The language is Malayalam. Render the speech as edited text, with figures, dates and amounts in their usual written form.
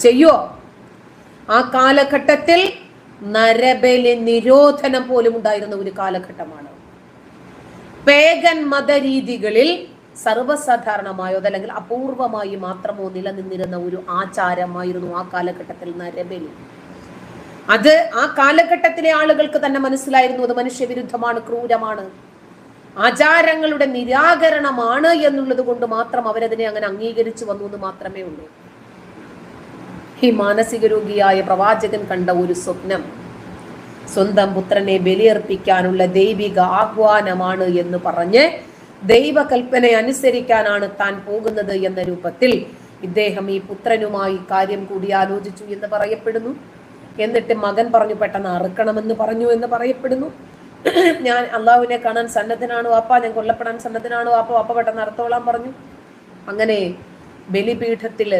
ചെയ്യോ? ആ കാലഘട്ടത്തിൽ നരബലി നിരോധനം പോലും ഉണ്ടായിരുന്ന ഒരു കാലഘട്ടമാണ്. പേഗൻ മതരീതികളിൽ സർവ്വസാധാരണമായോ അതല്ലെങ്കിൽ അപൂർവമായി മാത്രമോ നിലനിന്നിരുന്ന ഒരു ആചാരമായിരുന്നു ആ കാലഘട്ടത്തിൽ നരബലി. അത് ആ കാലഘട്ടത്തിലെ ആളുകൾക്ക് തന്നെ മനസ്സിലായിരുന്നു അത് മനുഷ്യവിരുദ്ധമാണ്, ക്രൂരമാണ്, ആചാരങ്ങളുടെ നിരാകരണമാണ് എന്നുള്ളത് കൊണ്ട് മാത്രം അവരതിനെ അങ്ങനെ അംഗീകരിച്ചു വന്നു എന്ന് മാത്രമേ ഉള്ളൂ. ഈ മാനസിക രോഗിയായ പ്രവാചകൻ കണ്ട ഒരു സ്വപ്നം സ്വന്തം പുത്രനെ ബലിയർപ്പിക്കാനുള്ള ദൈവിക ആഹ്വാനമാണ് എന്ന് പറഞ്ഞ് ദൈവകൽപ്പന അനുസരിക്കാനാണ് താൻ പോകുന്നത് എന്ന രൂപത്തിൽ ഇദ്ദേഹം ഈ പുത്രനുമായി കാര്യം കൂടി ആലോചിച്ചു എന്ന് പറയപ്പെടുന്നു. എന്നിട്ട് മകൻ പറഞ്ഞു പെട്ടെന്ന് അറുക്കണമെന്ന് പറഞ്ഞു എന്ന് പറയപ്പെടുന്നു. ഞാൻ അള്ളാഹുവിനെ കാണാൻ സന്നദ്ധനാണ് വാപ്പ, ഞാൻ കൊല്ലപ്പെടാൻ സന്നദ്ധനാണ് വാപ്പ, വാപ്പ പെട്ടെന്ന് അറുത്തോളാൻ പറഞ്ഞു. അങ്ങനെ ബലിപീഠത്തില്